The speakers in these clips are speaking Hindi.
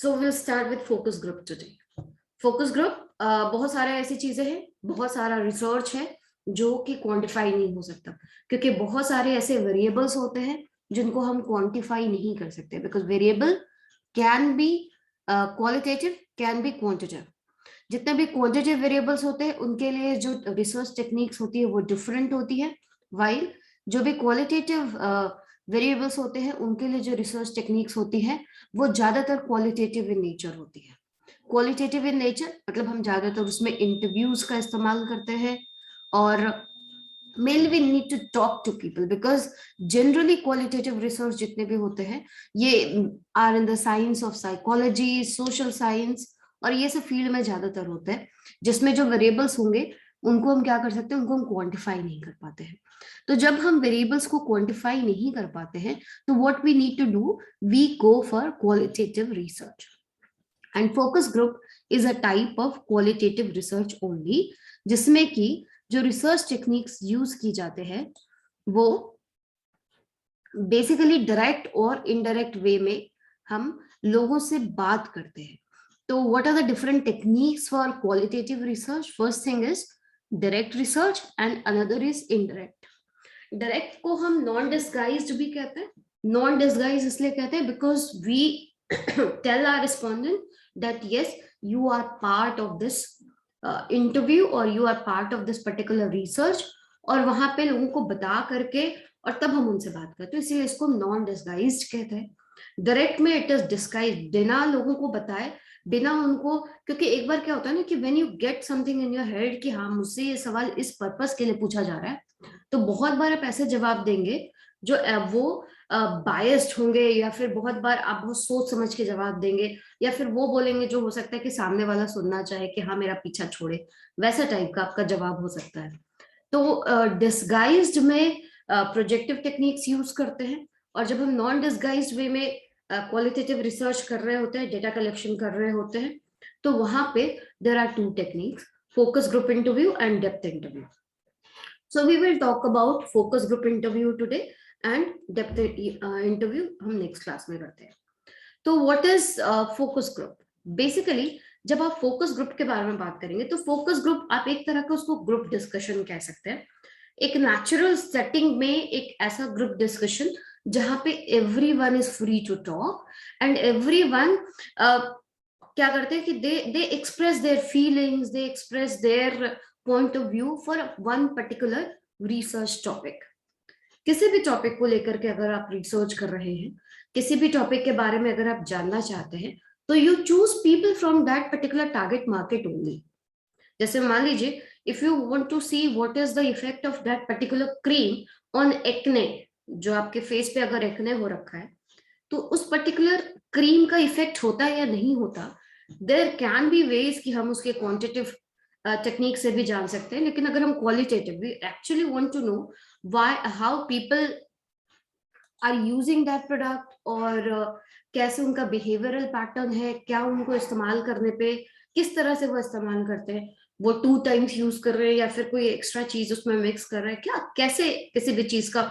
So we'll start with focus group today. Focus group बहुत सारे ऐसी चीजें हैं, बहुत सारा रिसर्च है जो कि क्वांटिफाई नहीं हो सकता, क्योंकि बहुत सारे ऐसे वेरिएबल्स होते हैं जिनको हम क्वांटिफाई नहीं कर सकते, because variable can be qualitative, can be quantitative. जितने भी क्वांटिटेटिव वेरिएबल्स होते हैं उनके लिए जो रिसर्च टेक्निक्स होती है वो डिफरेंट होती है, वाइल जो भी क्वालिटेटिव वेरिएबल्स होते हैं उनके लिए जो रिसर्च टेक्निक्स होती है वो ज्यादातर क्वालिटेटिव इन नेचर होती है। क्वालिटेटिव इन नेचर मतलब हम ज्यादातर उसमें इंटरव्यूज का इस्तेमाल करते हैं, और mainly we need to talk to people, because generally qualitative research जितने भी होते हैं ये are in the science of psychology, social science, और ये सब फील्ड में ज्यादातर होता है जिसमें जो वेरिएबल्स होंगे उनको हम क्या कर सकते हैं, उनको हम क्वांटिफाई नहीं कर पाते हैं। तो जब हम वेरिएबल्स को क्वांटिफाई नहीं कर पाते हैं तो what we need to do, we go for qualitative research. And focus group is a type of qualitative research only, जिसमें कि जो रिसर्च टेक्निक्स यूज की जाते हैं वो बेसिकली डायरेक्ट और इनडायरेक्ट वे में हम लोगों से बात करते हैं। तो what are the different techniques for qualitative research? First thing is direct research and another is indirect. Direct को हम नॉन डिस्गाइज्ड भी कहते हैं। नॉन डिस्गाइज इसलिए कहते हैं because we tell our respondent that yes, you are part of this interview or you are part of this particular research, और वहां पे लोगों को बता करके और तब हम उनसे बात करते हैं, इसलिए इसको नॉन डिस्गाइज्ड कहते हैं। डायरेक्ट में इट इज डिस्गाइज्ड, बिना लोगों को बताए, बिना उनको, क्योंकि एक बार क्या होता है ना कि when you get something in your head कि हाँ मुझसे ये सवाल इस पर्पस के लिए पूछा जा रहा है, तो बहुत बार आप ऐसे जवाब देंगे जो वो बायस्ड होंगे, या फिर बहुत बार आप बहुत सोच समझ के जवाब देंगे, या फिर वो बोलेंगे जो हो सकता है कि सामने वाला सुनना चाहे कि हाँ मेरा पीछा छोड़े, वैसा टाइप का आपका जवाब हो सकता है। तो डिस्गाइज्ड में प्रोजेक्टिव टेक्निक्स यूज करते हैं, और जब हम नॉन डिस्गाइज्ड वे में क्वालिटेटिव रिसर्च कर रहे होते हैं, डेटा कलेक्शन कर रहे होते हैं, तो वहां पे there are two techniques, focus group interview and depth interview. So we will talk about focus group interview today and depth interview हम नेक्स्ट क्लास में करते हैं। तो what is focus group? Basically जब आप फोकस ग्रुप के बारे में बात करेंगे तो फोकस ग्रुप आप एक तरह का उसको ग्रुप डिस्कशन कह सकते हैं। एक नेचुरल सेटिंग में एक ऐसा ग्रुप डिस्कशन जहां पे everyone is free to talk and everyone क्या करते हैं कि they express their feelings, they express their point of view for one particular research topic. किसी भी टॉपिक को लेकर के अगर आप रिसर्च कर रहे हैं, किसी भी टॉपिक के बारे में अगर आप जानना चाहते हैं, तो you choose people from that particular target market only. जैसे मान लीजिए if you want to see what is the effect of that particular cream on acne, जो आपके फेस पे अगर एक्ने हो रखा है तो उस पर्टिकुलर क्रीम का इफेक्ट होता है या नहीं होता, देयर कैन बी वेज कि हम उसके क्वांटिटेटिव टेक्निक से भी जान सकते हैं। लेकिन अगर हम qualitative, we actually want to know why, how people are using that product, और कैसे उनका बिहेवियरल पैटर्न है, क्या उनको इस्तेमाल करने पे किस तरह से वो इस्तेमाल करते हैं, वो 2 टाइम्स यूज कर रहे हैं या फिर कोई एक्स्ट्रा चीज उसमें मिक्स कर रहे हैं, क्या कैसे किसी भी चीज का,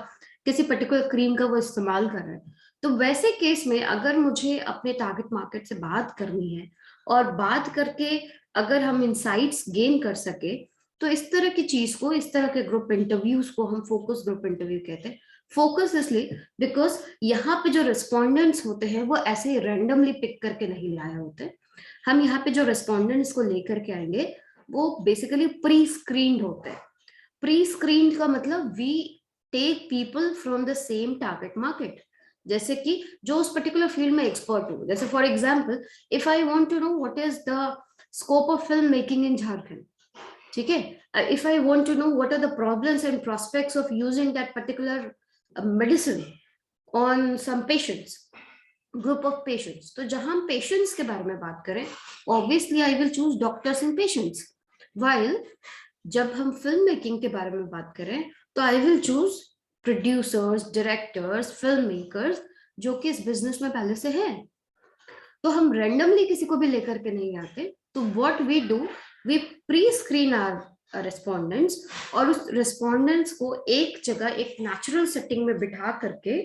किसी पर्टिकुलर क्रीम का वो इस्तेमाल कर रहे हैं। तो वैसे केस में अगर मुझे अपने टारगेट मार्केट से बात करनी है और बात करके अगर हम इंसाइट्स गेन कर सके, तो इस तरह की चीज को, इस तरह के ग्रुप इंटरव्यूज को हम फोकस ग्रुप इंटरव्यू कहते हैं। फोकस इसलिए बिकॉज यहाँ पे जो रिस्पोंडेंट्स होते हैं वो ऐसे ही रैंडमली पिक करके नहीं लाए होते। हम यहाँ पे जो रिस्पोंडेंट्स को लेकर के आएंगे वो बेसिकली प्री स्क्रीन्ड होते हैं। प्री स्क्रीन्ड का मतलब we take people from the same target market, जैसे कि जो उस पर्टिकुलर फील्ड में एक्सपर्ट हो। जैसे for example if I want to know what is the scope of film making in Jharkhand, ठीक है, if I want to know what are the problems and prospects of using that particular medicine on some patients, group of patients, तो जहां हम patients के बारे में बात करें, obviously I will choose doctors and patients, while जब हम फिल्म मेकिंग के बारे में बात करें तो I will choose producers, directors, film makers, जो कि इस बिजनेस में पहले से हैं। तो हम रैंडमली किसी को भी लेकर के नहीं आते। तो what we do, we pre screen our respondents, और उस रेस्पोंडेंट्स को एक जगह एक नेचुरल सेटिंग में बिठा करके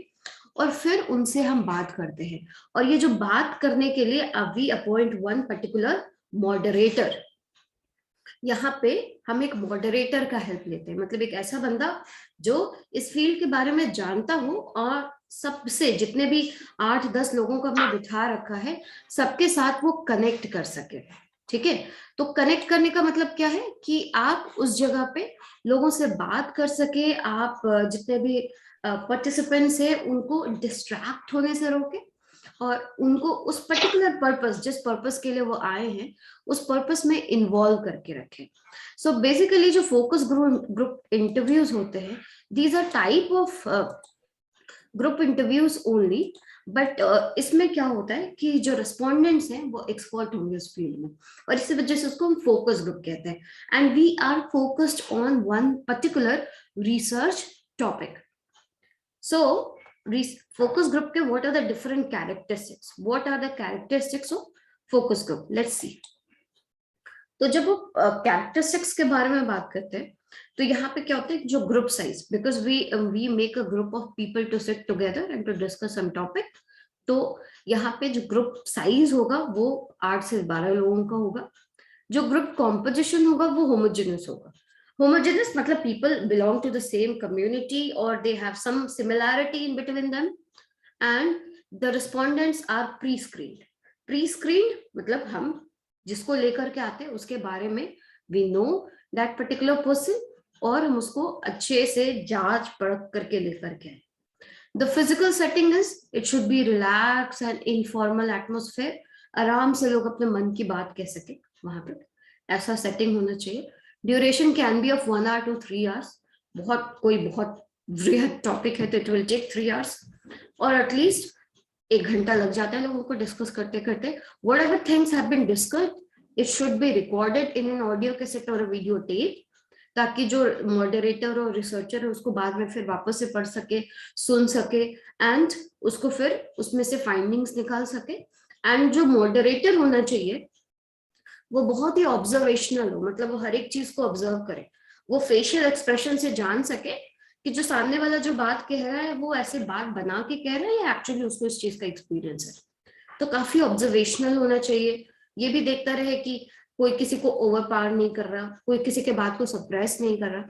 और फिर उनसे हम बात करते हैं। और ये जो बात करने के लिए we appoint one particular moderator. यहाँ पे हम एक मॉडरेटर का हेल्प लेते हैं, मतलब एक ऐसा बंदा जो इस फील्ड के बारे में जानता हो और सबसे जितने भी 8-10 लोगों को हमने बिठा रखा है सबके साथ वो कनेक्ट कर सके। ठीक है, तो कनेक्ट करने का मतलब क्या है कि आप उस जगह पे लोगों से बात कर सके, आप जितने भी पार्टिसिपेंट्स हैं उनको डिस्ट्रैक्ट होने से रोके और उनको उस पर्टिकुलर पर्पस, जिस पर्पस के लिए वो आए हैं, उस पर्पस में इन्वॉल्व करके रखें। सो बेसिकली जो फोकस ग्रुप इंटरव्यूज होते हैं, these are type of group interviews only, but इसमें क्या होता है कि जो रिस्पोंडेंट्स हैं वो एक्सपर्ट होंगे उस फील्ड में, और इसी वजह से उसको हम फोकस ग्रुप कहते हैं। And we are focused on one particular research topic. So, focus group के what are the different characteristics? What are the characteristics of focus group? Let's see. तो जब वो characteristics के बारे में बात करते हैं, तो यहाँ पे क्या होता है, जो group size, because we make a group of people to sit together and to discuss some topic, तो यहाँ पे जो ग्रुप साइज होगा वो 8 से 12 लोगों का होगा। जो ग्रुप कॉम्पोजिशन होगा वो होमोजेनियस होगा। Homogeneous मतलब people belong to the same community or they have some similarity in between them, and the respondents are pre-screened. Pre-screened मतलब हम जिसको लेकर के आते हैं उसके बारे में we know that particular person, और हम उसको अच्छे से जांच परख करके लेकर के आए। The physical setting is it should be relaxed and informal atmosphere, आराम से लोग अपने मन की बात कह सके वहां पे, ऐसा सेटिंग होना चाहिए। Duration can be of 1 hour to 3 hours, बहुत वृहद टॉपिक है तो इट विल टेक 3 hours, और एटलीस्ट 1 घंटा लग जाता है लोगों को डिस्कस करते करते। Whatever things have been discussed it should be recorded in an audio cassette और वीडियो टेप, ताकि जो मॉडरेटर और रिसर्चर है उसको बाद में फिर वापस से पढ़ सके, सुन सके, एंड उसको फिर उसमें से फाइंडिंग्स निकाल सके। एंड जो मॉडरेटर होना चाहिए वो बहुत ही ऑब्जर्वेशनल हो, मतलब वो हर एक चीज को ऑब्जर्व करे, वो फेशियल एक्सप्रेशन से जान सके कि जो सामने वाला जो बात कह रहा है वो ऐसे बात बना के कह रहा है या एक्चुअली उसको इस चीज का एक्सपीरियंस है। तो काफी ऑब्जर्वेशनल होना चाहिए, ये भी देखता रहे कि कोई किसी को ओवर पावर नहीं कर रहा, कोई किसी के बात को सप्रेस नहीं कर रहा।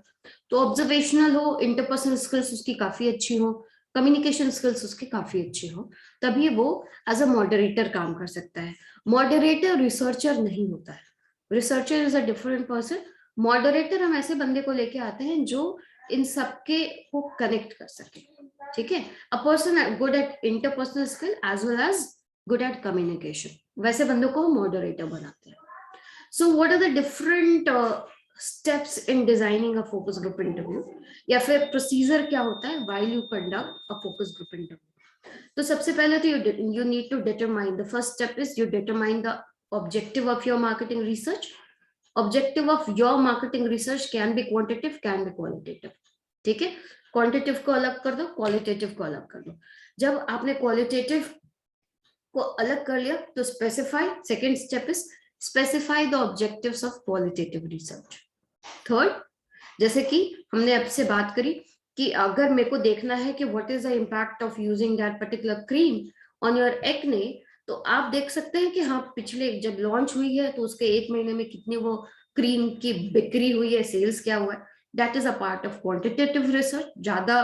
तो ऑब्जर्वेशनल हो, इंटरपर्सनल स्किल्स उसकी काफी अच्छी हो, कम्युनिकेशन स्किल्स उसकी काफी अच्छी हो, तभी वो एज अ मॉडरेटर काम कर सकता है। मॉडरेटर रिसर्चर नहीं होता है, researcher is a different person. Moderator हम ऐसे बंदे को लेके आते हैं जो इन सबके को कनेक्ट कर सके। ठीक है, a person good at interpersonal skill as well as good at communication, वैसे बंदों को मॉडरेटर बनाते हैं। So what are the different steps in designing a focus group interview, या फिर प्रोसीजर क्या होता है while you conduct a focus group interview. तो सबसे पहले तो you need to determine, the first step is you determine the objective of your marketing research. Objective of your marketing research can be quantitative, can be qualitative. ठीक है, क्वांटिटेटिव को अलग कर दो, क्वालिटेटिव को अलग कर दो। जब आपने क्वालिटेटिव को अलग कर लिया तो specify, second step is specify the objectives of qualitative research. Third, जैसे कि हमने आपसे बात करी कि अगर मेरे को देखना है कि what is the impact of using that particular cream on your acne, तो आप देख सकते हैं कि हाँ पिछले जब लॉन्च हुई है तो उसके 1 महीने में कितनी वो क्रीम की बिक्री हुई है, सेल्स क्या हुआ है। That is a part of quantitative research. ज्यादा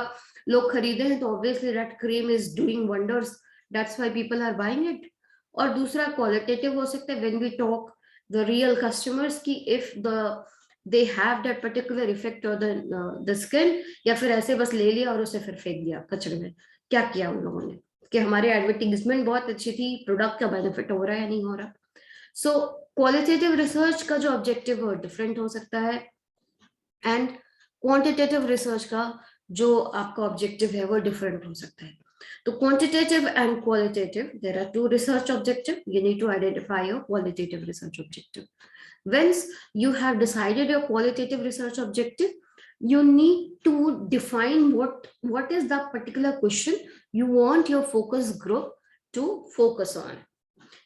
लोग खरीदे हैं तो obviously that cream is doing wonders, that's why people are buying it. और दूसरा क्वालिटेटिव हो सकता है when we talk the real customers की if the they have that particular effect or the skin, या फिर ऐसे बस ले लिया और उसे फिर फेंक दिया कचरे में, क्या किया उन लोगों ने कि हमारी एडवर्टीजमेंट बहुत अच्छी थी, प्रोडक्ट का बेनिफिट हो रहा है या नहीं हो रहा। सो क्वालिटेटिव रिसर्च का जो ऑब्जेक्टिव है डिफरेंट हो सकता है, एंड क्वांटिटेटिव रिसर्च का जो आपका ऑब्जेक्टिव है वो डिफरेंट हो सकता है। तो quantitative and qualitative, there are 2 research objectives. You need to identify your qualitative research objective. Once you have decided your qualitative research objective, you need to define what is the particular question you want your focus group to focus on.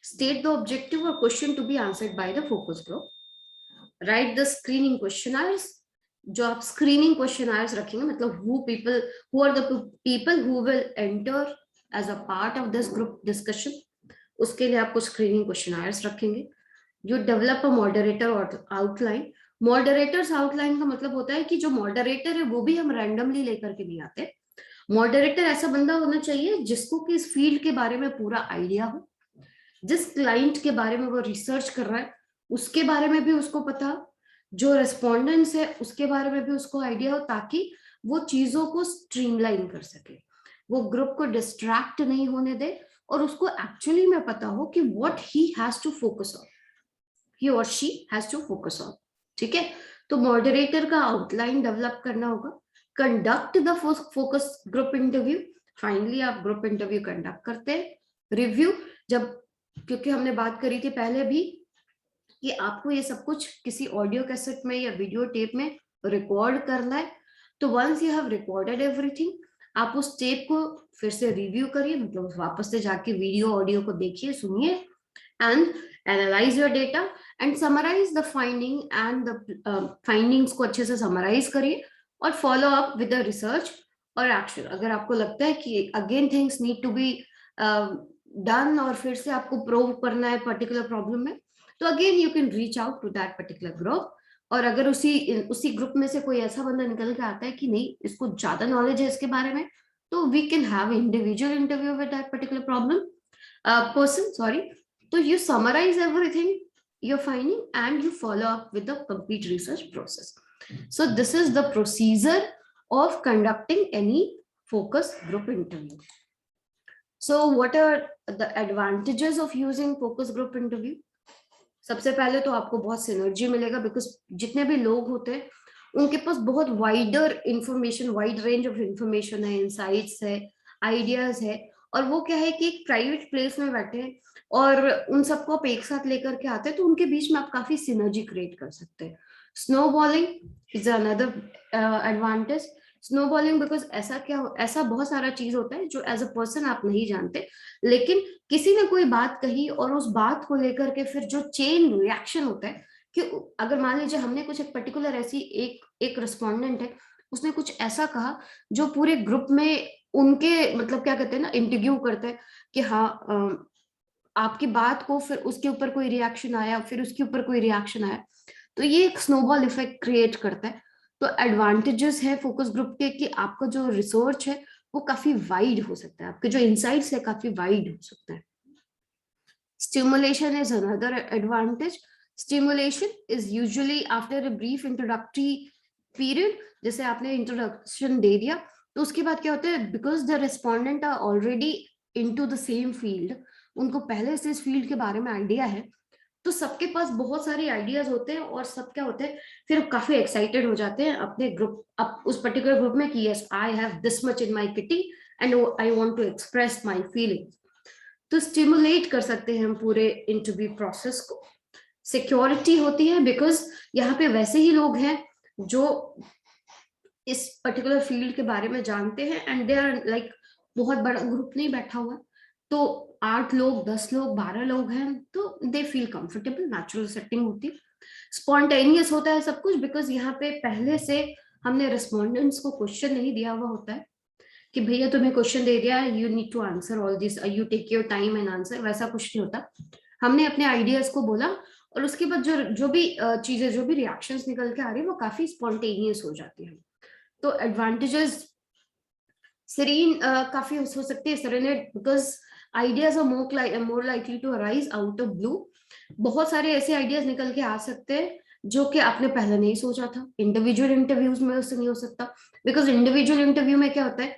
State the objective or question to be answered by the focus group. Write the screening questionnaires. जो आप screening questionnaires रखेंगे, मतलब who are the people who will enter as a part of this group discussion, उसके लिए आप कुछ स्क्रीनिंग क्वेश्चनायर्स रखेंगे. You develop a moderator outline. Moderator's outline का मतलब होता है कि जो मॉडरेटर है वो भी हम रैंडमली लेकर के नहीं आते. मॉडरेटर ऐसा बंदा होना चाहिए जिसको कि इस फील्ड के बारे में पूरा आइडिया हो, जिस क्लाइंट के बारे में वो रिसर्च कर रहा है उसके बारे में भी उसको पता हो, जो रेस्पोंडेंट्स है उसके बारे में भी उसको आइडिया हो, ताकि वो चीजों को स्ट्रीमलाइन कर सके, वो ग्रुप को डिस्ट्रैक्ट नहीं होने दे, और उसको एक्चुअली में पता हो कि what he has to focus on, he or she has to focus on. ठीक है, तो मॉडरेटर का आउटलाइन डेवलप करना होगा. Conduct the focus group interview. Finally आप ग्रुप इंटरव्यू कंडक्ट करते हैं. रिव्यू, जब, क्योंकि हमने बात करी थी पहले भी कि आपको ये सब कुछ किसी ऑडियो कैसेट में या वीडियो टेप में रिकॉर्ड करना है, तो once you have recorded everything, आप उस टेप को फिर से रिव्यू करिए, मतलब वापस से जाके वीडियो ऑडियो को देखिए, सुनिए, and analyse your data and summarise the finding, and the findings को अच्छे से समराइज करिए और follow up with the research और एक्शन. अगर आपको लगता है कि again things need to be done और फिर से आपको प्रूव करना है पर्टिकुलर प्रॉब्लम में, तो again you can reach out to that particular group. और अगर उसी ग्रुप में से कोई ऐसा बंदा निकल के आता है कि नहीं इसको ज्यादा नॉलेज है इसके बारे में, तो we can have individual interview with that particular problem person, sorry. तो you summarize everything you're finding and you follow up with the complete research process. So this is the procedure of conducting any focus group interview. So what are the advantages of using focus group interview? सबसे पहले तो आपको बहुत सिनर्जी मिलेगा, बिकॉज जितने भी लोग होते हैं उनके पास बहुत wider information, wide range of information है, इंसाइट्स है, आइडियाज है, और वो क्या है कि एक प्राइवेट प्लेस में बैठे हैं और उन सबको आप एक साथ लेकर के आते हैं, तो उनके बीच में आप काफी सिनर्जी क्रिएट कर सकते हैं. Snowballing is another advantage. Snowballing because ऐसा बहुत सारा चीज होता है जो एज अ पर्सन आप नहीं जानते, लेकिन किसी ने कोई बात कही और उस बात को लेकर के फिर जो चेन रिएक्शन होता है, कि अगर मान लीजिए हमने कुछ एक पर्टिकुलर ऐसी एक रिस्पोंडेंट है, उसने कुछ ऐसा कहा जो पूरे ग्रुप में उनके मतलब क्या कहते हैं ना, इंटरव्यू करते हैं कि हाँ आपकी बात को, फिर उसके ऊपर कोई रिएक्शन आया, फिर उसके ऊपर कोई रिएक्शन आया, तो ये एक स्नोबॉल इफेक्ट क्रिएट करता है. तो एडवांटेजेस है फोकस ग्रुप के कि आपका जो रिसर्च है वो काफी वाइड हो सकता है, आपके जो इंसाइट्स है काफी वाइड हो सकता है. Stimulation is another advantage. Stimulation is usually after a brief introductory period. जैसे आपने इंट्रोडक्शन दे दिया तो उसके बाद क्या होता है, because the respondent are already into the same field, उनको पहले से इस फील्ड के बारे में आइडिया है, तो सबके पास बहुत सारे आइडियाज होते हैं और सब क्या होते हैं, फिर काफी एक्साइटेड हो जाते हैं अपने ग्रुप, उस पर्टिकुलर ग्रुप में कि yes I have this much in my kitty and I want to express my feelings. तो स्टिमुलेट कर सकते हैं हम पूरे इंटरव्यू प्रोसेस को. सिक्योरिटी होती है बिकॉज यहाँ पे वैसे ही लोग हैं जो इस पर्टिकुलर फील्ड के बारे में जानते हैं, एंड दे आर लाइक, बहुत बड़ा ग्रुप नहीं बैठा हुआ, तो 8 लोग 10 लोग 12 लोग हैं, तो they feel comfortable, natural setting होती है. स्पॉन्टेनियस होता है सब कुछ बिकॉज यहाँ पे पहले से हमने रिस्पोंडेंट्स को क्वेश्चन नहीं दिया हुआ होता है कि भैया तुम्हें क्वेश्चन दे दिया है, you need to answer all this, you take your time and answer, वैसा कुछ नहीं होता. हमने अपने आइडियाज को बोला और उसके बाद जो भी चीजें, जो भी रिएक्शंस निकल के आ रही है वो काफी स्पॉन्टेनियस हो जाती है. तो एडवांटेजेस सीरीन काफी हो सकती है सेरेनेट, because ideas are more likely to arise out of blue. बहुत सारे ऐसे आइडियाज निकल के आ सकते हैं जो कि आपने पहले नहीं सोचा था. इंडिविजुअल इंटरव्यूज में उससे नहीं हो सकता, बिकॉज इंडिविजुअल इंटरव्यू में क्या होता है,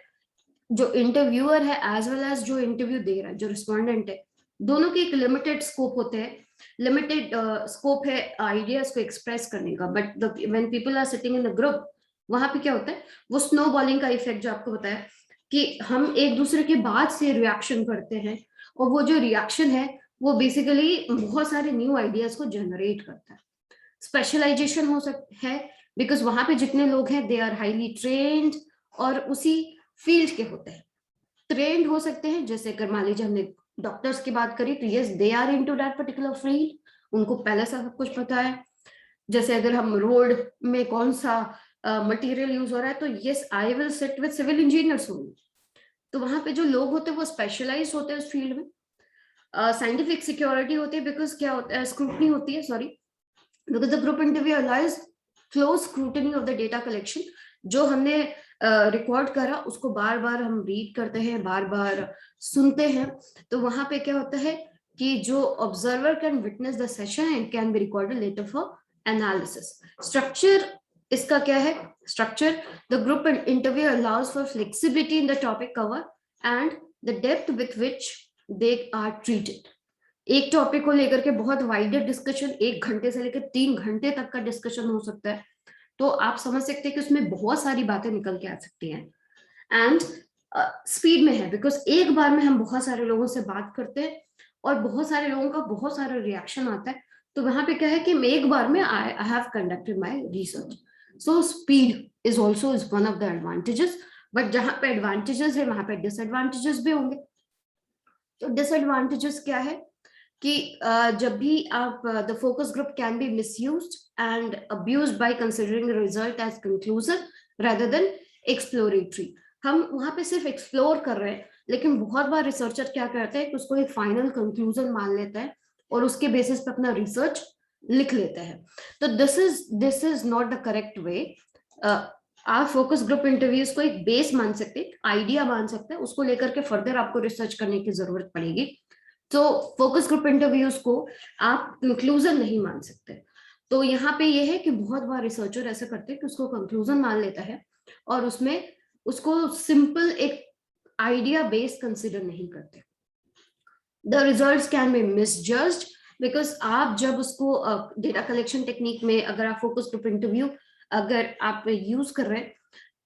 जो इंटरव्यूअर है एज वेल एज जो इंटरव्यू दे रहा है, जो रिस्पोंडेंट है, दोनों के एक लिमिटेड स्कोप होते हैं, लिमिटेड स्कोप है आइडियाज को एक्सप्रेस करने का. But when people are sitting in the group, वहां पे क्या होता है, वो स्नो बॉलिंग का इफेक्ट जो आपको बताया कि हम एक दूसरे के बाद से रिएक्शन करते हैं, और वो जो रिएक्शन है वो बेसिकली बहुत सारे न्यू आइडियाज को जनरेट करता है. स्पेशलाइजेशन हो सकता है बिकॉज वहां पे जितने लोग हैं दे आर हाईली ट्रेन्ड और उसी फील्ड के होते हैं. ट्रेंड हो सकते हैं, जैसे अगर मान लीजिए हमने डॉक्टर्स की बात करी तो yes they are into that particular field, उनको पहले से सब कुछ पता है. जैसे अगर हम रोड में कौन सा मटेरियल यूज हो रहा है, तो yes I will sit with civil engineers only. तो वहां पे जो लोग होते हैं वो स्पेशलाइज होते हैं उस फील्ड में. साइंटिफिक सिक्योरिटी होती है, बिकॉज क्या होता है, स्क्रूटनी होती है, sorry, because the group interview allows close scrutiny of the data collection. जो हमने रिकॉर्ड करा उसको बार बार हम रीड करते हैं, बार बार सुनते हैं. तो वहां पे क्या होता है कि जो observer can witness the session and can be recorded later for analysis. Structure इसका क्या है? Structure, the group interview allows for flexibility in the topic cover and the depth with which they are treated. एक टॉपिक को लेकर के बहुत वाइडर डिस्कशन, 1 घंटे से लेकर 3 घंटे तक का डिस्कशन हो सकता है. तो आप समझ सकते हैं कि उसमें बहुत सारी बातें निकल के आ सकती हैं. एंड स्पीड में है, बिकॉज एक बार में हम बहुत सारे लोगों से बात करते हैं और बहुत सारे लोगों का बहुत सारा रिएक्शन आता है. तो वहां पे क्या है कि एक बार में I have conducted my research. So speed is also is one of the advantages. But जहां पे एडवांटेजेस है वहां पे डिसएडवांटेजेस भी होंगे. तो डिसएडवांटेजेस क्या है कि जब भी आप the focus group can be misused and abused by considering result as conclusive rather than exploratory. हम वहां पे सिर्फ एक्सप्लोर कर रहे हैं, लेकिन बहुत बार रिसर्चर क्या करते हैं कि उसको एक फाइनल कंक्लूजन मान लेता है और उसके बेसिस पे अपना रिसर्च लिख लेता है. तो this is not the correct way. आप फोकस ग्रुप इंटरव्यूज को एक बेस मान सकते हैं, आइडिया मान सकते हैं, उसको लेकर के फर्दर आपको रिसर्च करने की जरूरत पड़ेगी. तो फोकस ग्रुप इंटरव्यूज को आप कंक्लूजन नहीं मान सकते. तो यहाँ पे ये है कि बहुत बार रिसर्चर ऐसा करते हैं कि उसको कंक्लूजन मान लेता है और उसमें उसको सिंपल एक आइडिया बेस कंसिडर नहीं करते. The results can be misjudged, because आप जब उसको डेटा कलेक्शन टेक्निक में अगर आप फोकस ग्रुप इंटरव्यू अगर आप यूज कर रहे हैं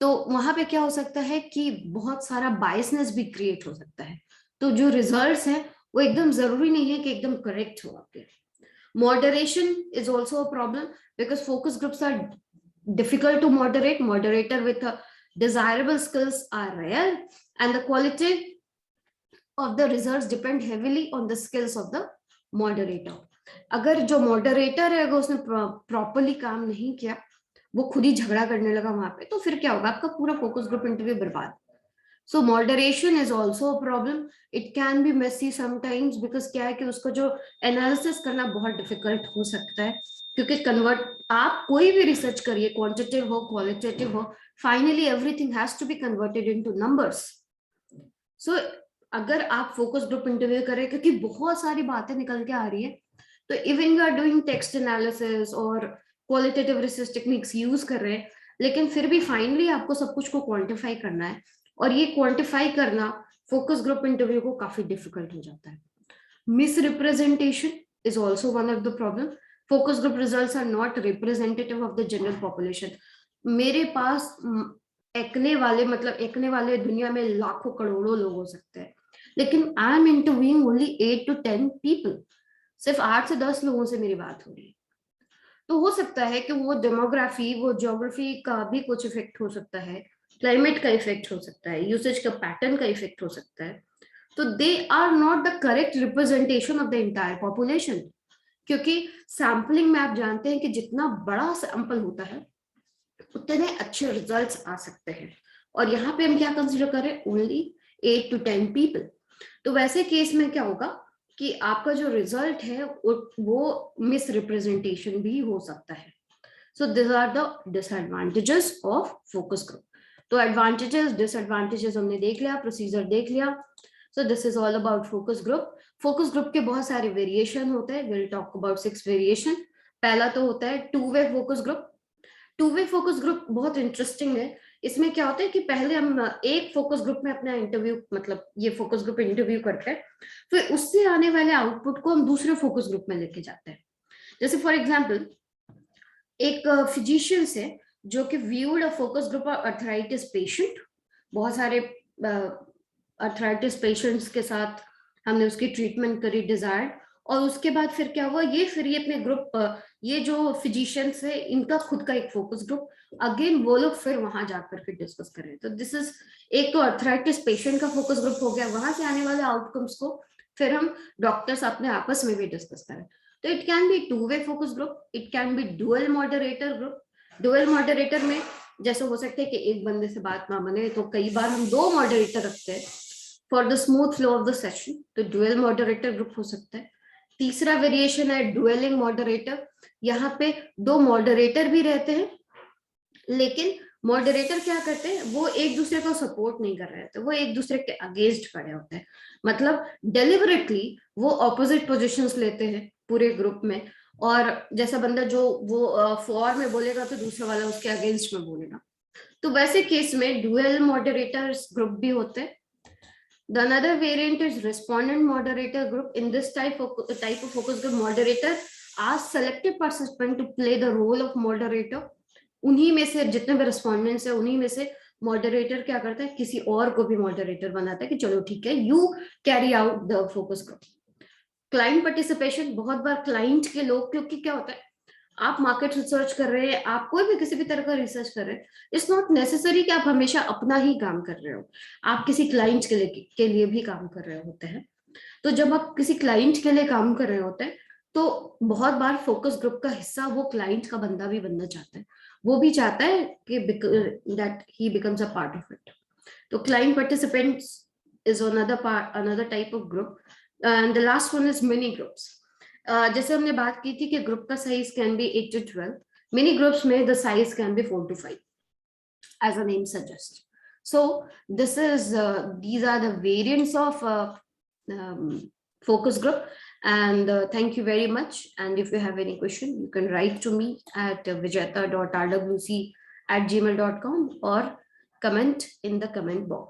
तो वहां पे क्या हो सकता है कि बहुत सारा बायसनेस भी क्रिएट हो सकता है. तो जो रिजल्ट्स है वो एकदम जरूरी नहीं है कि एकदम करेक्ट हो आपके. Moderation is also a problem because focus groups are difficult to moderate. Moderator with desirable skills are rare, and the quality of the results depend heavily on the skills of the moderator. अगर जो moderator है अगर उसने properly काम नहीं किया, वो खुद ही झगड़ा करने लगा वहां पे, तो फिर क्या होगा? आपका पूरा फोकस ग्रुप इंटरव्यू बर्बाद. So moderation is also a problem. It can be messy sometimes because क्या है कि उसको जो एनालिसिस करना बहुत डिफिकल्ट हो सकता है, क्योंकि कन्वर्ट आप कोई भी रिसर्च करिए, क्वांटिटेटिव हो क्वालिटेटिव हो, finally everything has to be converted into numbers. So अगर आप फोकस ग्रुप इंटरव्यू करें क्योंकि बहुत सारी बातें निकल के आ रही है, तो even you are doing text analysis और क्वालिटेटिव रिसर्च टेक्निक्स यूज कर रहे हैं, लेकिन फिर भी फाइनली आपको सब कुछ को क्वांटिफाई करना है और ये क्वांटिफाई करना फोकस ग्रुप इंटरव्यू को काफी डिफिकल्ट हो जाता है. Misrepresentation is also one of the problem. Focus group results are not representative of the general population. मेरे पास एक्ने वाले मतलब एक्ने वाले दुनिया में लाखों करोड़ों लोग हो सकते हैं, लेकिन I am interviewing only 8 to 10 people. सिर्फ 8 से 10 लोगों से मेरी बात हो रही है. तो हो सकता है कि वो डेमोग्राफी, वो ज्योग्राफी का भी कुछ इफेक्ट हो सकता है, क्लाइमेट का इफेक्ट हो सकता है, यूसेज का पैटर्न का इफेक्ट हो सकता है. तो they are not the correct representation of the entire population. क्योंकि सैम्पलिंग में आप जानते हैं कि जितना बड़ा सैंपल होता है उतने अच्छे रिजल्ट्स आ सकते हैं. और यहाँ पे हम क्या कंसिडर करें? Only 8 to 10 people. तो वैसे केस में क्या होगा कि आपका जो रिजल्ट है वो मिस रिप्रेजेंटेशन भी हो सकता है. So this are the disadvantages of focus group. तो एडवांटेजेस डिसएडवांटेजेस हमने देख लिया, प्रोसीजर देख लिया. So this is all about focus group. Focus group के बहुत सारे वेरिएशन होते हैं. Will talk about 6 variation. पहला तो होता है two way focus group. Two way focus group बहुत इंटरेस्टिंग है. इसमें क्या होता है कि पहले हम एक फोकस ग्रुप में अपना इंटरव्यू मतलब ये फोकस ग्रुप इंटरव्यू करते हैं, फिर उससे आने वाले आउटपुट को हम दूसरे फोकस ग्रुप में लेके जाते हैं. जैसे फॉर एग्जांपल एक फिजिशियन से जो कि viewed a focus group of arthritis patient. बहुत सारे अर्थराइटिस पेशेंट्स के साथ हमने उसकी ट्रीटमेंट करी डिजायर्ड, और उसके बाद फिर क्या हुआ, ये अपने ग्रुप ये जो फिजिशियंस है इनका खुद का एक फोकस ग्रुप, अगेन वो लोग फिर वहां जाकर के डिस्कस कर रहे हैं. तो दिस इज एक तो अर्थराइटिस पेशेंट का फोकस ग्रुप हो गया, वहां से आने वाले आउटकम्स को फिर हम डॉक्टर्स अपने आपस में भी डिस्कस करें. तो it can be to way focus group, it can be dual moderator group. Dual moderator में जैसे हो सकता है कि एक बंदे से बात ना बने तो कई बार हम 2 मॉडरेटर रखते हैं for the smooth flow of the session तो डुअल मॉडरेटर ग्रुप हो सकता है। तीसरा वेरिएशन है डुअलिंग मॉडरेटर, यहाँ पे दो मॉडरेटर भी रहते हैं, लेकिन मॉडरेटर क्या करते हैं, वो एक दूसरे को सपोर्ट नहीं कर रहे होते, वो एक दूसरे के अगेंस्ट खड़े होते हैं, मतलब डेलिबरेटली वो ऑपोजिट पोजीशंस लेते हैं पूरे ग्रुप में, और जैसा बंदा जो वो फॉर में बोलेगा तो दूसरा वाला उसके अगेंस्ट में बोलेगा। तो वैसे केस में डुअल मॉडरेटर्स ग्रुप भी होते हैं। The another variant is respondent moderator group. In this type of focus group, moderator asks selected participant to play the role of moderator. उन्हीं में से जितने भी रेस्पोंडेंट्स है उन्हीं में से मॉडरेटर क्या करता है, किसी और को भी मॉडरेटर बनाता है कि चलो ठीक है, you carry out the focus group. Client participation, बहुत बार क्लाइंट के लोग, क्योंकि क्या होता है, आप मार्केट रिसर्च कर रहे हैं, आप कोई भी किसी भी तरह का रिसर्च कर रहे हैं, इट्स नॉट नेसेसरी कि आप हमेशा अपना ही काम कर रहे हो, आप किसी क्लाइंट के लिए भी काम कर रहे होते हैं। तो जब आप किसी क्लाइंट के लिए काम कर रहे होते हैं तो बहुत बार फोकस ग्रुप का हिस्सा वो क्लाइंट का बंदा भी बनना चाहता है, वो भी चाहता है कि that he becomes a part of it. तो client participants is another type of group. And the last one is mini groups. जैसे हमने बात की थी कि ग्रुप का size can be 8 to 12, mini groups में the size can be 4 to 5 as a name suggests. So these are the variants of focus group, and thank you very much. And if you have any question, you can write to me at vijayata.rwc@gmail.com or comment in the comment box.